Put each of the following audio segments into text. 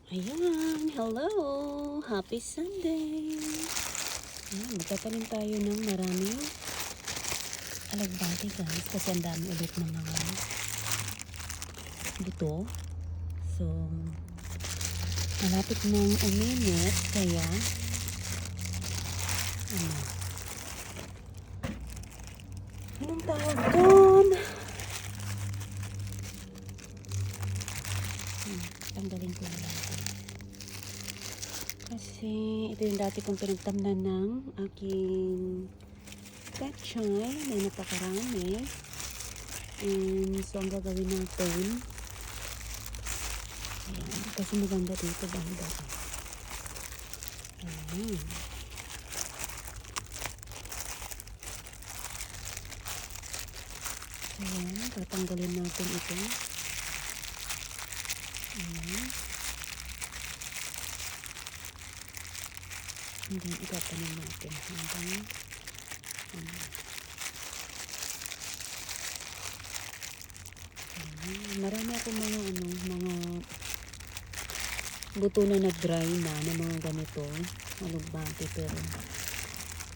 Ayan, hello! Happy Sunday! Ayan, magtatanim tayo ng maraming alagbati guys kasi ang dami ulit ng mga buto. So, malapit nang uminit kaya anong tawag doon? Tanggalin ko lang kasi ito yung dati kong pinagtamnan ng aking pechay na napakarami. And so ang gagawin natin, ayan, kasi maganda dito banda. Ayan. Ayan, tatanggalin natin ito. Ayan. And then itatanim natin hanggang marami akong mga buto na nag-dry na mga ganito alugbati, pero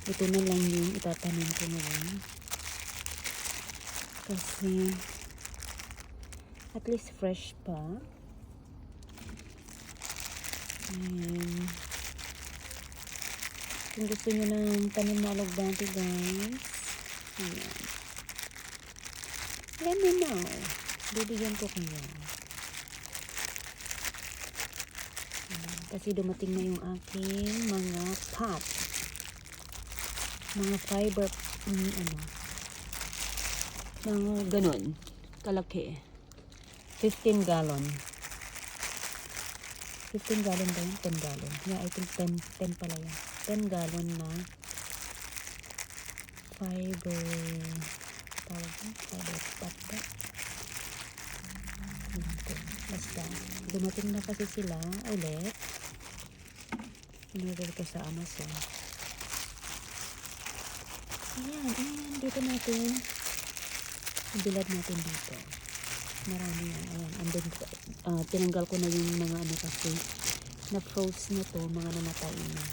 ito na lang yung itatanim ko ngayon kasi at least fresh pa. Ayan. Kung gusto nyo ng tanim na alugbati guys, ayan, let me know, bibigyan ko kayo. Ayan. Kasi dumating na yung aking mga pot, mga fiber mga ganun kalaki. 15 gallon 15 gallon ba yun? 10 gallon, yeah, I think 10 pala yan. 10 gallon na fiber pot ba? Basta dumating na kasi sila ulit. Inorder ko sa Amazon. Ayan, dito natin ibilad natin dito. Marami yan. Ayan, andun, tinanggal ko na yung mga kasi na froze na to, mga namatay na.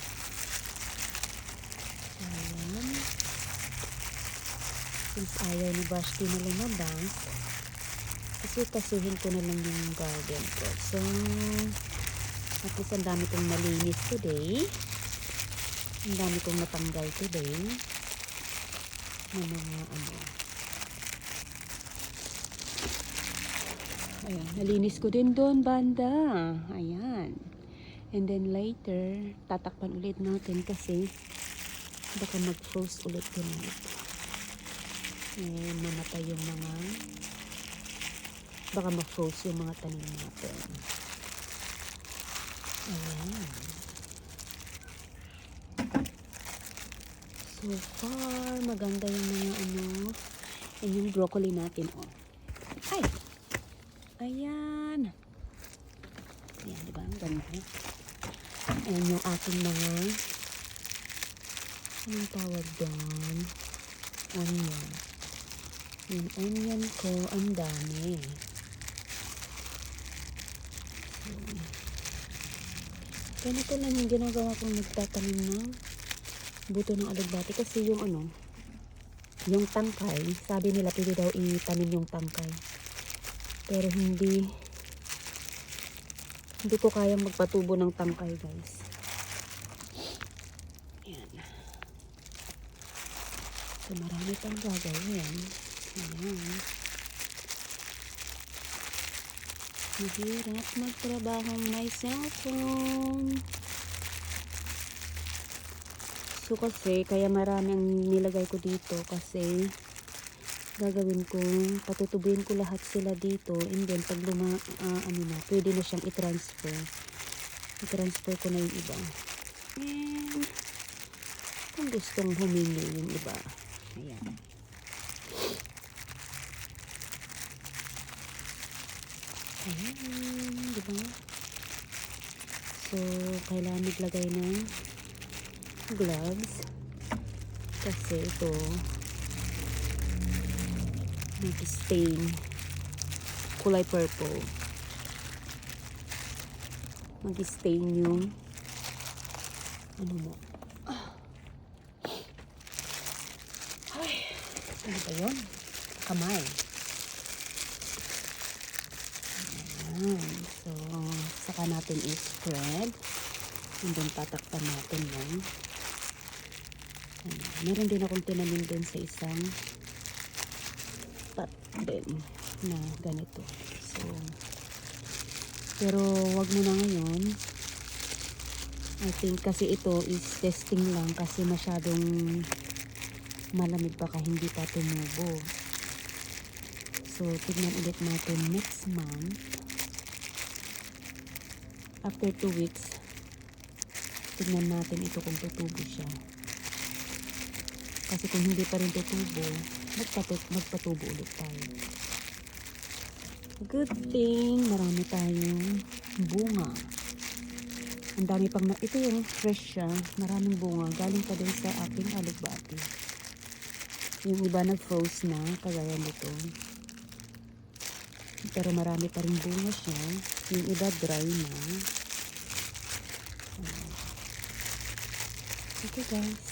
Ayan. Since ayaw ni Vashti na lumabas, kasi kasuhin ko na lang yung garden ko. So, at least ang dami kong nalinis today. Ang dami kong natanggal today. Na mga ayan, nalinis ko din doon banda. Ayan. And then later, tatakpan ulit natin kasi baka mag-froze ulit din ito. And mamatay yung mga, baka mag-froze yung mga tanim natin. Ayan. So far, maganda yung mga and yung broccoli natin, oh. Ay! Ayan. Ayan, diba? Ang ganda. Ayan yung ating mga, anong tawag doon? Onion. Yung onion ko, ang dami. Ganito lang yung ginagawa kong nagtatanim ng buto ng alugbati kasi yung yung tangkay, sabi nila pwede daw itanim yung tangkay. Pero hindi ko kayang magpatubo ng tangkay guys. Ayan. So marami pang gagawin. Ayan. Mahirap magtrabahong may cellphone. So kasi, kaya marami ang nilagay ko dito kasi gagawin ko, patutubuin ko lahat sila dito and then pag pwede na siyang i-transfer. I-transfer ko na yung iba. And kung gustong humingi yung iba. Ayan. Ayan, diba? So, kailangan maglagay ng gloves kasi ito nag-stain kulay purple. mag-stain yung ano mo. Ay, ano ba yun? Kamay. Ayan. So, saka natin i-spread. And then, tatakpan natin yan. Ayan. Meron din akong tinanim din sa isang pot din na ganito. So, pero wag mo na ngayon. I think kasi ito is testing lang kasi masyadong malamig baka hindi pa tumubo. So, tignan ulit natin next month. After 2 weeks, tignan natin ito kung tutubo siya. Kasi kung hindi pa rin tutubo, magpatubo ulit tayo. Good thing, marami tayong bunga. Ang dami pang, ito yung fresh siya, maraming bunga. Galing pa din sa aking alugbati. Yung iba nag-froze na, kagaya nito. Pero marami pa rin bunga siya. Yung iba dry na. Okay guys.